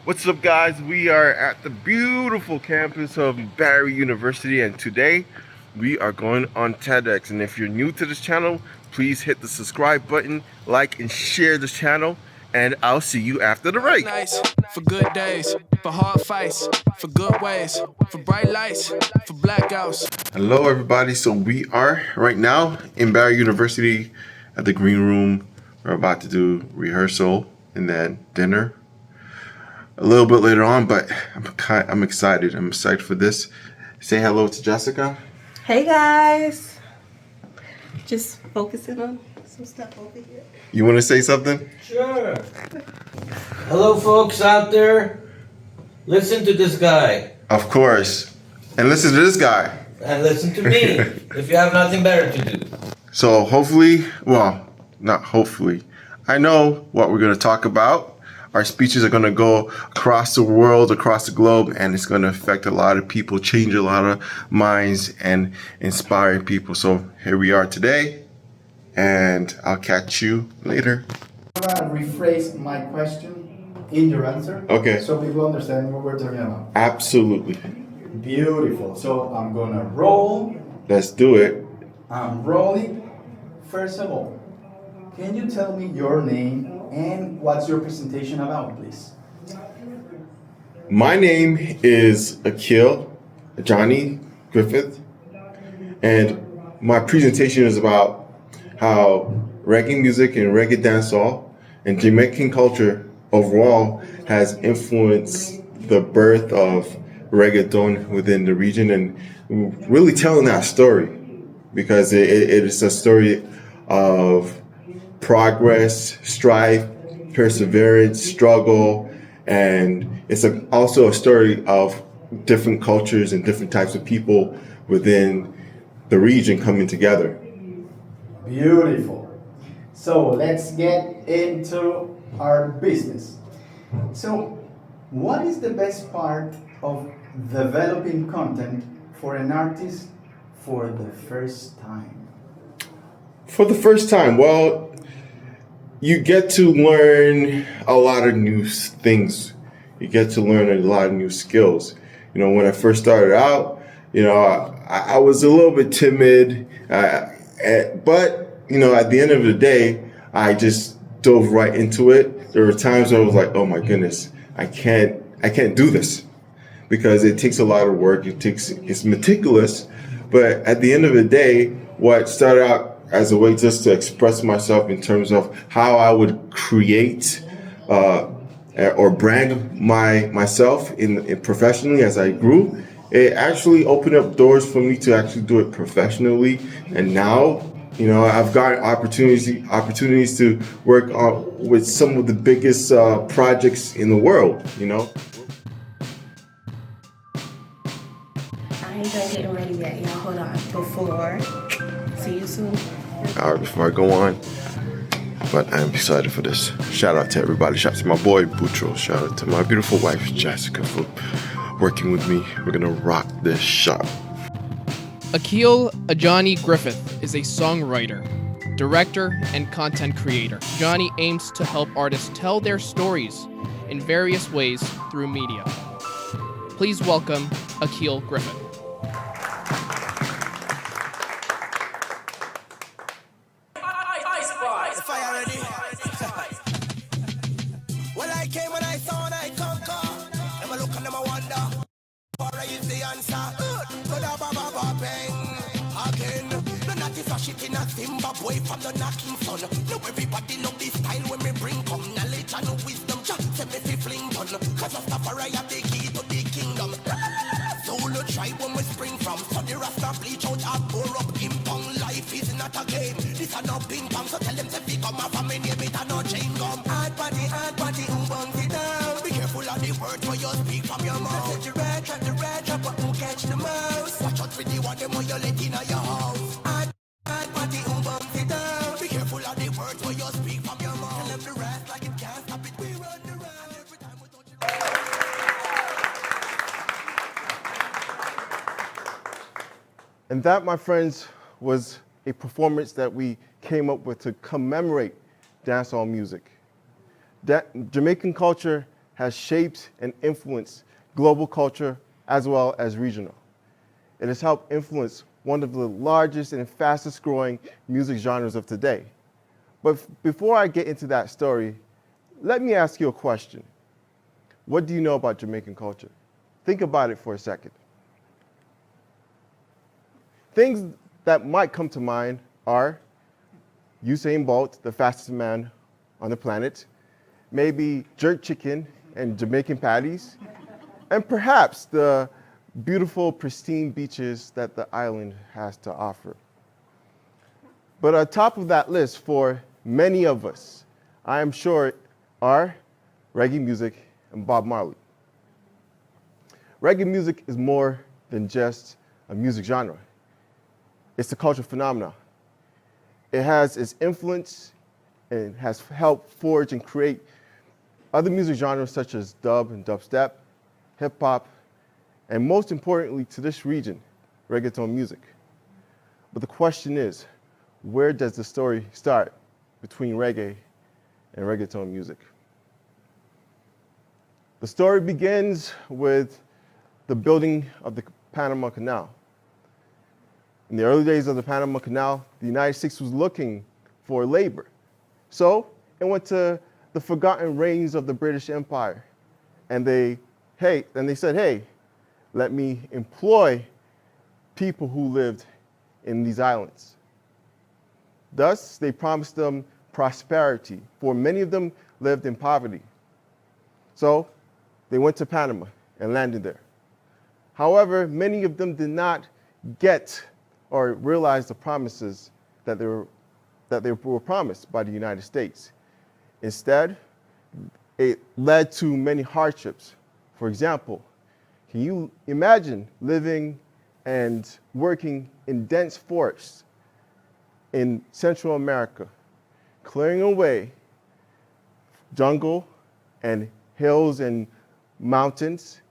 What's up, guys? We are at the beautiful campus of Barry University, and today we are going on TEDx. And if you're new to this channel, please hit the subscribe button, like, and share this channel, and I'll see you after the break. Nice for good days, for hard fights, for good ways, for bright lights, for blackouts. Hello, everybody. So we are right now in Barry University at the green room. We're about to do rehearsal and then dinner a little bit later on, but I'm excited. I'm excited for this. Say hello to Jessica. Hey guys. Just focusing on some stuff over here. You want to say something? Sure. Hello, folks out there. Listen to this guy. Of course. And listen to this guy. And listen to me if you have nothing better to do. So hopefully, well, not hopefully, I know what we're going to talk about. Our speeches are going to go across the world, across the globe, and it's going to affect a lot of people, change a lot of minds, and inspire people. So here we are today, and I'll catch you later. I'm gonna rephrase my question in your answer. Okay. So people understand what we're talking about. Absolutely. Beautiful. So I'm gonna roll. Let's do it. I'm rolling. First of all, can you tell me your name and what's your presentation about, please? My name is Ajani Griffith, and my presentation is about how reggae music and reggae dancehall and Jamaican culture overall has influenced the birth of reggaeton within the region, and really telling that story because it is a story of progress, strife, perseverance, struggle, and it's also a story of different cultures and different types of people within the region coming together. Beautiful. So let's get into our business. So what is the best part of developing content for an artist for the first time? For the first time, well, you get to learn a lot of new things. You get to learn a lot of new skills. You know, when I first started out, you know, I was a little bit timid, but, you know, at the end of the day, I just dove right into it. There were times where I was like, oh my goodness, I can't do this because it takes a lot of work. It's meticulous, but at the end of the day, what started out as a way just to express myself in terms of how I would create or brand myself in professionally as I grew, it actually opened up doors for me to actually do it professionally. And now, you know, I've got opportunities to work with some of the biggest projects in the world, you know. I ain't done getting ready yet, y'all. Hold on. Before. See you soon. All right, before I go on, but I'm excited for this. Shout out to everybody. Shout out to my boy Butro. Shout out to my beautiful wife Jessica for working with me. We're gonna rock this shop. AjaniGee Griffith is a songwriter, director, and content creator. Ajani aims to help artists tell their stories in various ways through media. Please welcome AjaniGee Griffith. Well, I came and I saw and I conquer. Never look and never wonder. For I is the answer. But a ba ba ba bang. Again. The natty flash it in a Zimbabwe from the knocking sun. Now everybody love this style when me bring come knowledge and wisdom. Just send me fling done. Cause of stuff I have the key to the kingdom. Solo tribe when we spring from. So the rasta bleach out and pour up in pong. Life is not a game. This a no ping pong. So tell them to pick up my family name it a no chain gum. Hard body, who buns it down? Be careful of the words when you speak from your mouth. Set the red trap, but who catch the mouse? Watch out for the one them when you let in your house. Hard body, who buns it down? Be careful of the words when you speak from your mouth. Tell them the rest like it can't stop it. We run around every time we touch it. And that, my friends, was a performance that we came up with to commemorate dancehall music. Jamaican culture has shaped and influenced global culture as well as regional. It has helped influence one of the largest and fastest growing music genres of today. But before I get into that story, let me ask you a question. What do you know about Jamaican culture? Think about it for a second. Things that might come to mind are Usain Bolt, the fastest man on the planet, maybe jerk chicken and Jamaican patties, and perhaps the beautiful, pristine beaches that the island has to offer. But on top of that list, for many of us, I am sure, are reggae music and Bob Marley. Reggae music is more than just a music genre. It's a cultural phenomenon. It has its influence and has helped forge and create other music genres such as dub and dubstep, hip hop, and most importantly to this region, reggaeton music. But the question is, where does the story start between reggae and reggaeton music? The story begins with the building of the Panama Canal. In the early days of the Panama Canal, the United States was looking for labor. So it went to the forgotten reigns of the British Empire. And they said, hey, let me employ people who lived in these islands. Thus, they promised them prosperity, for many of them lived in poverty. So they went to Panama and landed there. However, many of them did not get or realize the promises that they were promised by the United States. Instead, it led to many hardships. For example, can you imagine living and working in dense forests in Central America, clearing away jungle and hills and mountains,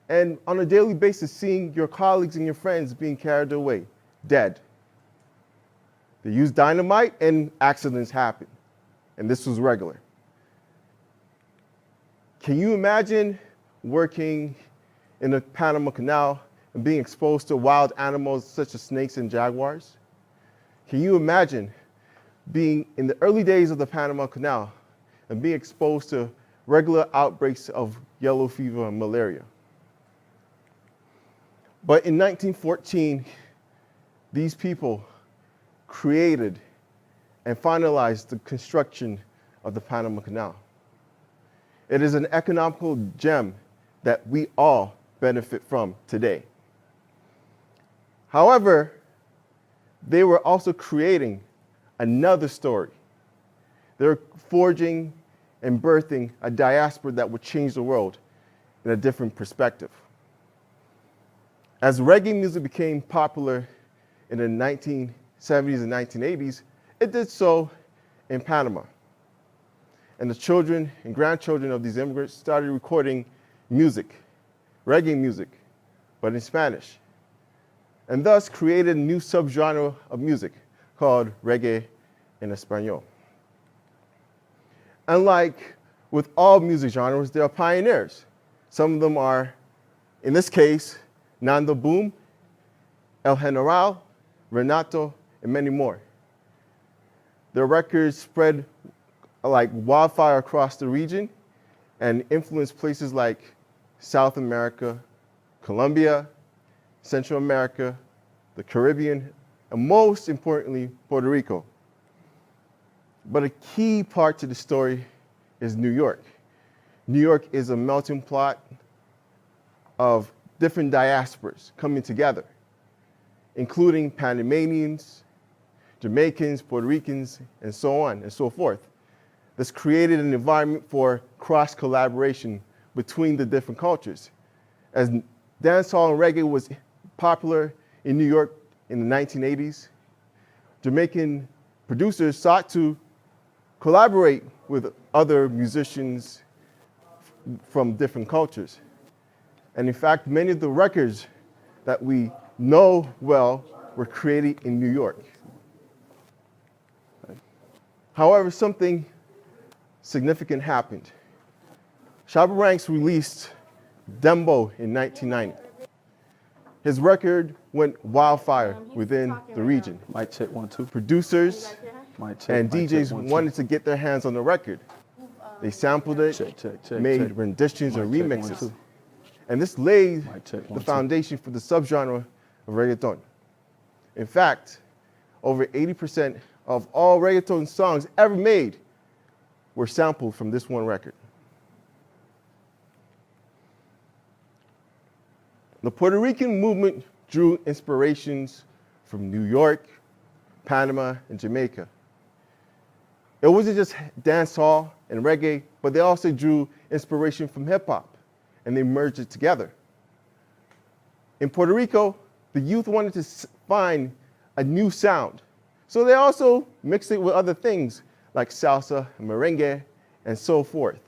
and on a daily basis seeing your colleagues and your friends being carried away, dead? They used dynamite and accidents happen, and this was regular. Can you imagine working in the Panama Canal and being exposed to wild animals such as snakes and jaguars? Can you imagine being in the early days of the Panama Canal and being exposed to regular outbreaks of yellow fever and malaria? But in 1914, these people created and finalized the construction of the Panama Canal. It is an economical gem that we all benefit from today. However, they were also creating another story. They're forging and birthing a diaspora that would change the world in a different perspective. As reggae music became popular in the 1970s and 1980s, it did so in Panama. And the children and grandchildren of these immigrants started recording music, reggae music, but in Spanish, and thus created a new subgenre of music called reggae en español. And like with all music genres, there are pioneers. Some of them are, in this case, Nando Boom, El General, Renato, and many more. Their records spread like wildfire across the region and influenced places like South America, Colombia, Central America, the Caribbean, and most importantly, Puerto Rico. But a key part to the story is New York. New York is a melting pot of different diasporas coming together, including Panamanians, Jamaicans, Puerto Ricans, and so on and so forth. This created an environment for cross-collaboration between the different cultures. As dancehall and reggae was popular in New York in the 1980s, Jamaican producers sought to collaborate with other musicians from different cultures. And in fact, many of the records that we know well were created in New York. However, something significant happened. Shabba Ranks released Dembo in 1990. His record went wildfire within the region. Mic check 1 2. Producers Mic check. and DJs wanted to get their hands on the record. They sampled it, made renditions and remixes. And this laid the foundation for the subgenre of reggaeton. In fact, over 80% of all reggaeton songs ever made were sampled from this one record. The Puerto Rican movement drew inspirations from New York, Panama, and Jamaica. It wasn't just dancehall and reggae, but they also drew inspiration from hip hop, and they merged it together. In Puerto Rico, the youth wanted to find a new sound, so they also mixed it with other things like salsa, and merengue, and so forth.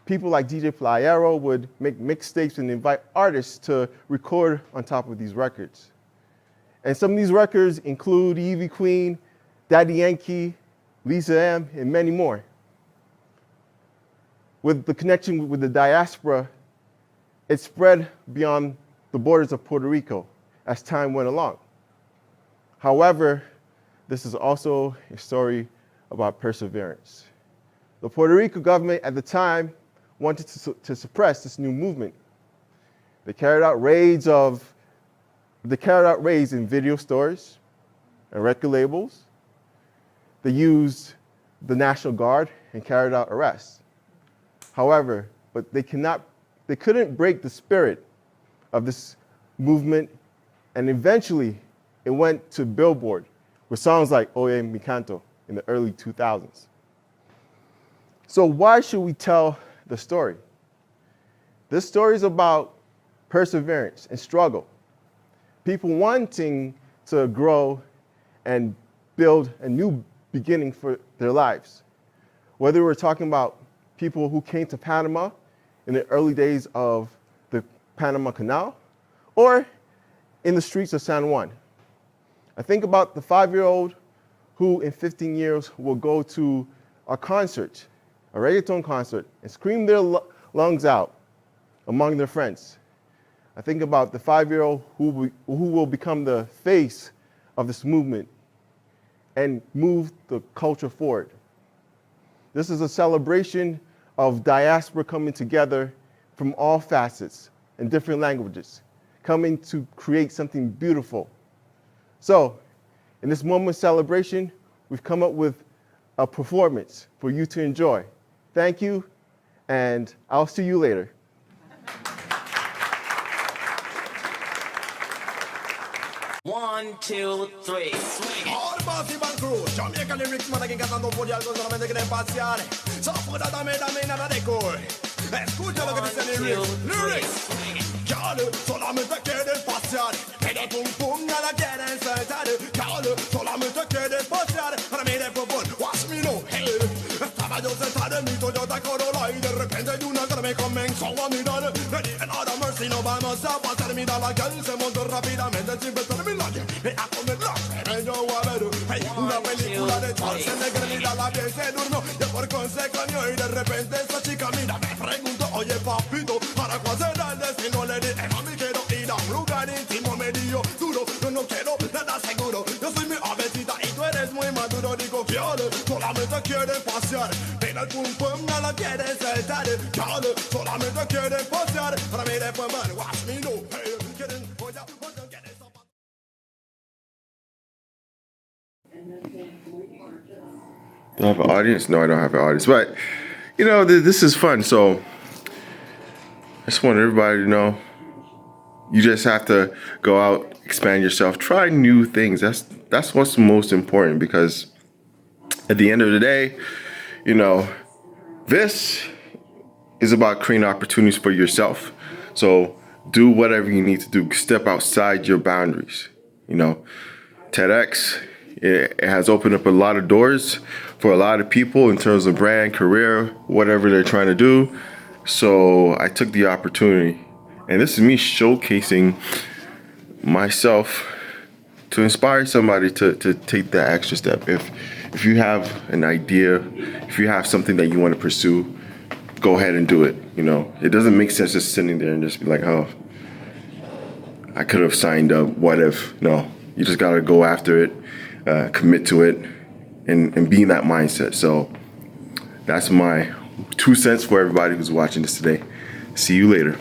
People like DJ Playero would make mixtapes and invite artists to record on top of these records. And some of these records include Evie Queen, Daddy Yankee, Lisa M, and many more. With the connection with the diaspora, it spread beyond the borders of Puerto Rico as time went along. However, this is also a story about perseverance. The Puerto Rico government at the time wanted to suppress this new movement. They carried out raids in video stores and record labels. They used the National Guard and carried out arrests. However, they couldn't break the spirit of this movement, and eventually it went to Billboard with songs like Oye Mi Canto in the early 2000s. So why should we tell the story? This story is about perseverance and struggle. People wanting to grow and build a new beginning for their lives. Whether we're talking about people who came to Panama in the early days of the Panama Canal, or in the streets of San Juan. I think about the 5-year-old who in 15 years will go to a concert, a reggaeton concert, and scream their lungs out among their friends. I think about the 5-year-old who will become the face of this movement and move the culture forward. This is a celebration of diaspora coming together from all facets and different languages, coming to create something beautiful. So, in this moment of celebration, we've come up with a performance for you to enjoy. Thank you, and I'll see you later. One, two, three, swing. All the party band crew, Jamaica lyrics, man, che cantando fuori al solamente che ne spaziale. Soffro da me nada decor. Escucha lo que dicen lyrics. Chiaro, solamente quiere spaziare. Pero pum pum, nada quiere saltar. Chiaro, solamente quiere spaziare. Para mí de fútbol, watch me no, hey. Estaba yo sentado en mi Toyota Corolla y de repente de una cara me comenzó a mirar. Ready and out of mercy, no vamos a pasar. Mira la que se montó rápidamente sin pensar en mi noche. Me ha comido la yo a ver. Hey, una película de Schwarzenegger, mira la piel se durmió. Y por consecuencia y de repente esa chica mira me pregunto, oye papito, ¿para cuál será el destino? Le dije, mami quiero ir a un lugar íntimo medio duro. Yo no quiero nada seguro. Yo soy mi avecita y tú eres muy maduro. Digo, quiere, solamente quiere pasear. Pero el pum pum no lo quiere saltar. Quiere, solamente quiere pasear. Para mí después, man, watch me no. Hey, quieren, voy a quieren esa. Do I have an audience? No, I don't have an audience. But, you know, this is fun. So I just want everybody to know you just have to go out, expand yourself, try new things. That's what's most important, because at the end of the day, you know, this is about creating opportunities for yourself. So do whatever you need to do. Step outside your boundaries. You know, TedX, it has opened up a lot of doors for a lot of people in terms of brand, career, whatever they're trying to do. So I took the opportunity, and this is me showcasing myself to inspire somebody to take that extra step. If you have an idea, if you have something that you want to pursue, go ahead and do it. You know, it doesn't make sense just sitting there and just be like, oh, I could have signed up. What if? No, you just gotta go after it, commit to it, and be in that mindset. So that's my 2 cents for everybody who's watching this today. See you later.